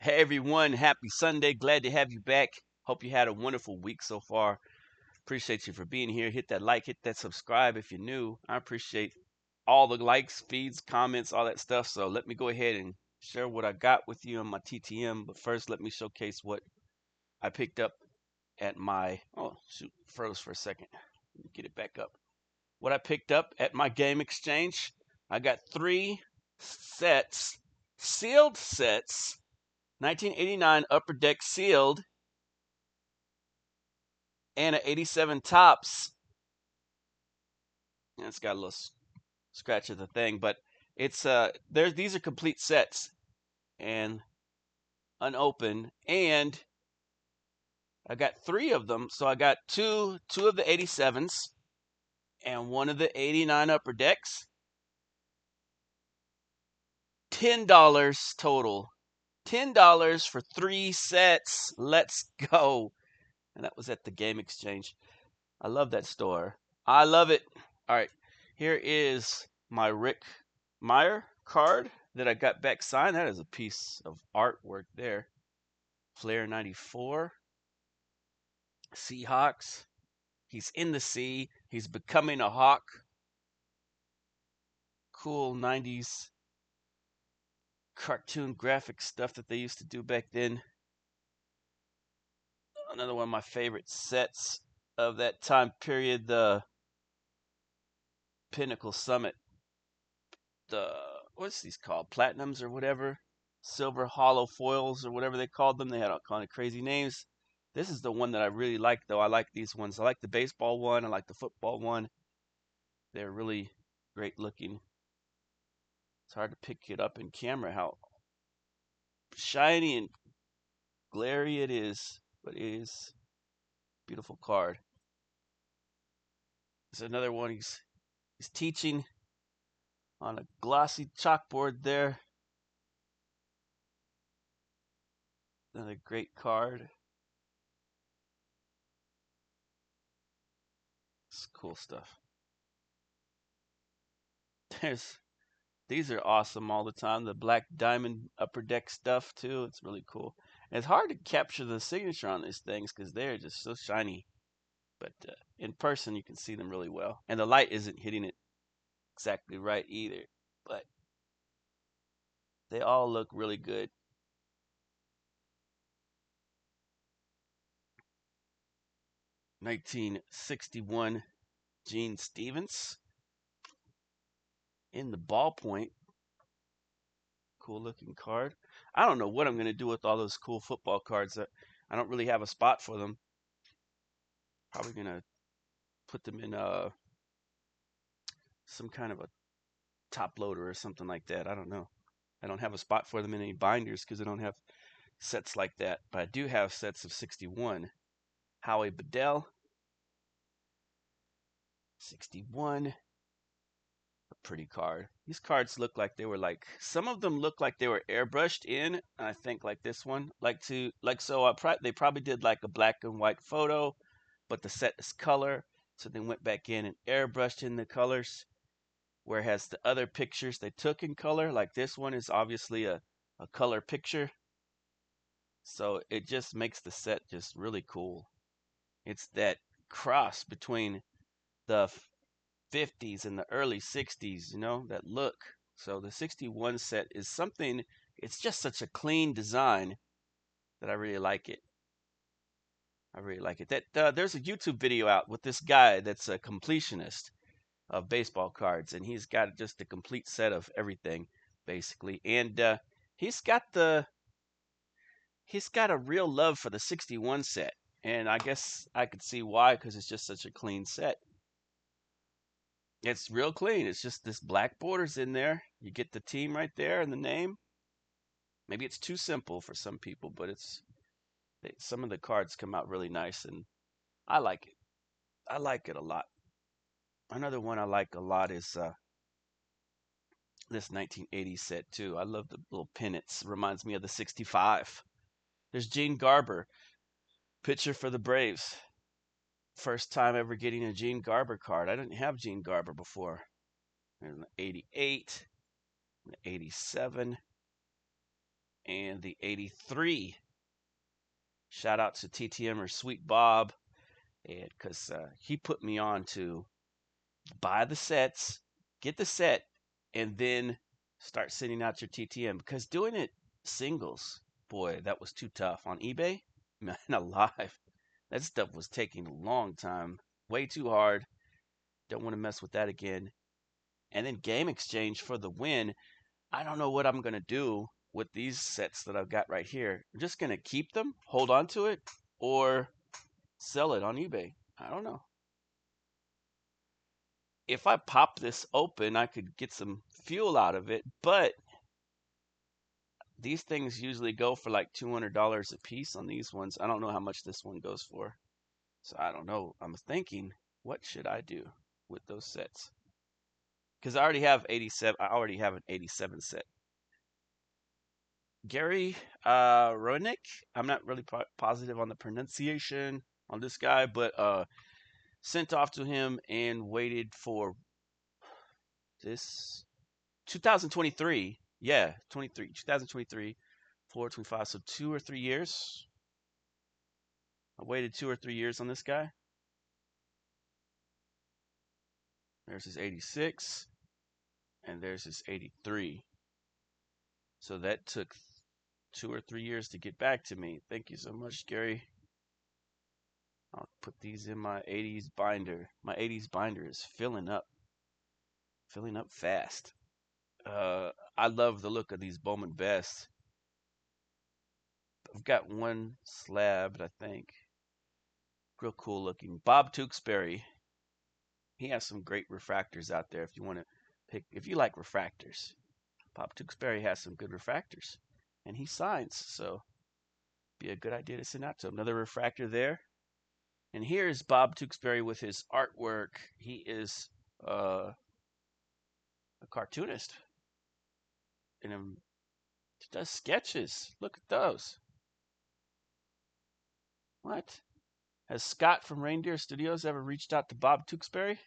Hey everyone, happy Sunday. Glad to have you back. Hope you had a wonderful week so far. Appreciate you for being here. Hit that like, hit that subscribe if you're new. I appreciate all the likes, feeds, comments, all that stuff. So let me go ahead and share what I got with you on my TTM. But first, let me showcase what I picked up at my. Oh, shoot, froze for a second. Let me get it back up. What I picked up at my game exchange. I got 3 sets, sealed sets, 1989 Upper Deck sealed, and an 87 Tops. And it's got a little scratch of the thing, but it's these are complete sets and unopened, and I got 3 of them. So I got two of the 87s and one of the 89 Upper Decks. $10 total. $10 for 3 sets. Let's go. And that was at the Game Exchange. I love that store. I love it. All right, here is my Rick Meyer card that I got back signed. That is a piece of artwork there. Flair 94. Seahawks. He's in the sea. He's becoming a hawk. Cool 90s cartoon graphic stuff that they used to do back then. Another one of my favorite sets of that time period, the Pinnacle Summit, the what's these called, platinums or whatever, silver hollow foils or whatever they called them. They had all kind of crazy names. This is the one that I really like, though. I like these ones. I like the baseball one. I like the football one. They're really great looking. It's hard to pick it up in camera how shiny and glary it is, but it is a beautiful card. There's another one. He's teaching on a glossy chalkboard there. Another great card. It's cool stuff. There's These are awesome all the time. The black diamond upper deck stuff too. It's really cool. And it's hard to capture the signature on these things because they're just so shiny. But in person, you can see them really well. And the light isn't hitting it exactly right either. But they all look really good. (1961) Gene Stevens in the ballpoint. Cool looking card. I don't know what I'm going to do with all those cool football cards. I don't really have a spot for them. Probably going to put them in some kind of a top loader or something like that. I don't know. I don't have a spot for them in any binders because I don't have sets like that. But I do have sets of 61. Howie Bedell, 61. A pretty card. These cards look like they were some of them look like they were airbrushed in. I think like this one, they probably did like a black and white photo, but the set is color, so they went back in and airbrushed in the colors. Whereas the other pictures they took in color, like this one is obviously a color picture. So it just makes the set just really cool. It's that cross between the 50s and the early 60s, that look. So the 61 set is something, it's just such a clean design that I really like it. I really like it. There's a YouTube video out with this guy that's a completionist of baseball cards, and he's got just a complete set of everything, basically. And he's got the he's got a real love for the 61 set, and I guess I could see why, because it's just such a clean set. It's real clean. It's just this black borders in there. You get the team right there and the name. Maybe it's too simple for some people, but some of the cards come out really nice, and I like it. I like it a lot. Another one I like a lot is this 1980 set too. I love the little pennants. Reminds me of the 65. There's Gene Garber, pitcher for the Braves. First time ever getting a Gene Garber card. I didn't have Gene Garber before. There's an 88, an 87. and the 83. Shout out to TTM or Sweet Bob, and because he put me on to buy the sets, get the set, and then start sending out your TTM. Because doing it singles, boy, that was too tough on eBay. Man, alive, that stuff was taking a long time, way too hard. Don't want to mess with that again. And then game exchange for the win. I don't know what I'm gonna do with these sets that I've got right here. I'm just gonna keep them, hold on to it, or sell it on eBay. I don't know. If I pop this open, I could get some fuel out of it, but these things usually go for like $200 a piece on these ones. I don't know how much this one goes for. So I don't know. I'm thinking, what should I do with those sets? Because I already have 87. I already have an 87 set. Gary Roenick. I'm not really positive on the pronunciation on this guy, but sent off to him and waited for this 2023. Yeah, 23, 2023, 425. So 2 or 3 years. I waited 2 or 3 years on this guy. There's his 86, and there's his 83. So that took 2 or 3 years to get back to me. Thank you so much, Gary. I'll put these in my 80s binder. My 80s binder is filling up fast. I love the look of these Bowman vests. I've got one slabbed, I think. Real cool looking. Bob Tewksbury. He has some great refractors out there if you want to pick, if you like refractors. Bob Tewksbury has some good refractors. And he signs, so be a good idea to send out to him. Another refractor there. And here's Bob Tewksbury with his artwork. He is a cartoonist. And he does sketches. Look at those. What? Has Scott from Reindeer Studios ever reached out to Bob Tewksbury?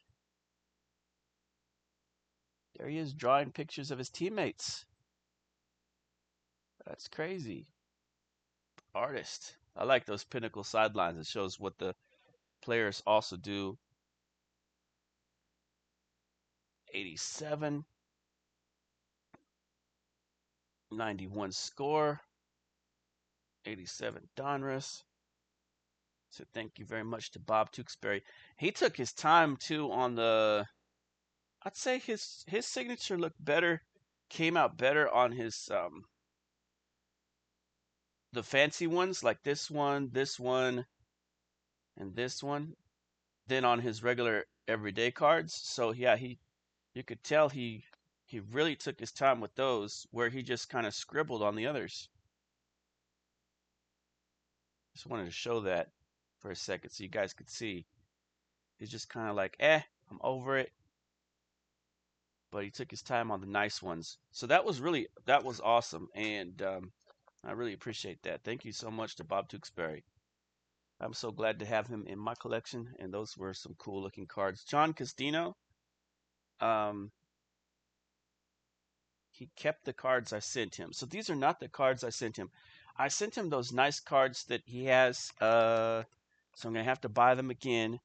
There he is drawing pictures of his teammates. That's crazy. Artist. I like those pinnacle sidelines. It shows what the players also do. 87. 91 score. 87 Donruss. So thank you very much to Bob Tewksbury. He took his time too on the. I'd say his signature looked better, came out better on his the fancy ones like this one, and this one, than on his regular everyday cards. So yeah, you could tell he really took his time with those, where he just kind of scribbled on the others. Just wanted to show that for a second so you guys could see. He's just kind of like, I'm over it. But he took his time on the nice ones. So that was awesome, and I really appreciate that. Thank you so much to Bob Tewksbury. I'm so glad to have him in my collection, and those were some cool looking cards. John Castino, um, he kept the cards I sent him. So these are not the cards I sent him. I sent him those nice cards that he has. So I'm gonna have to buy them again,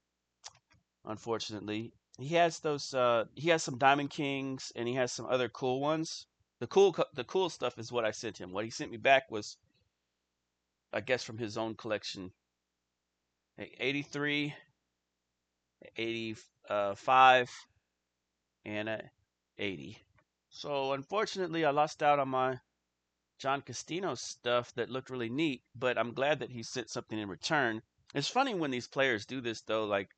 unfortunately. He has those. He has some Diamond Kings, and he has some other cool ones. The cool stuff is what I sent him. What he sent me back was, I guess, from his own collection. 83, 85, and 80. So unfortunately, I lost out on my John Castino stuff that looked really neat, but I'm glad that he sent something in return. It's funny when these players do this though, like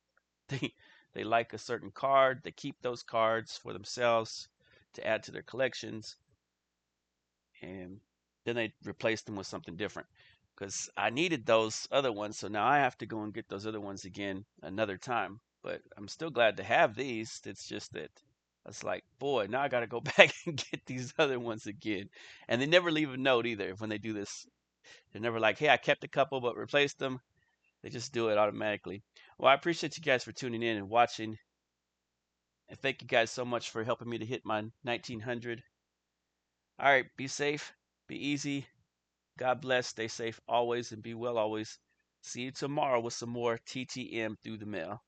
they they like a certain card, they keep those cards for themselves to add to their collections, and then they replace them with something different. Because I needed those other ones, so now I have to go and get those other ones again another time. But I'm still glad to have these. It's just that it's like, boy, now I got to go back and get these other ones again. And they never leave a note either when they do this. They're never like, hey, I kept a couple but replaced them. They just do it automatically. Well, I appreciate you guys for tuning in and watching. And thank you guys so much for helping me to hit my 1900. All right, be safe, be easy, God bless. Stay safe always and be well always. See you tomorrow with some more TTM through the mail.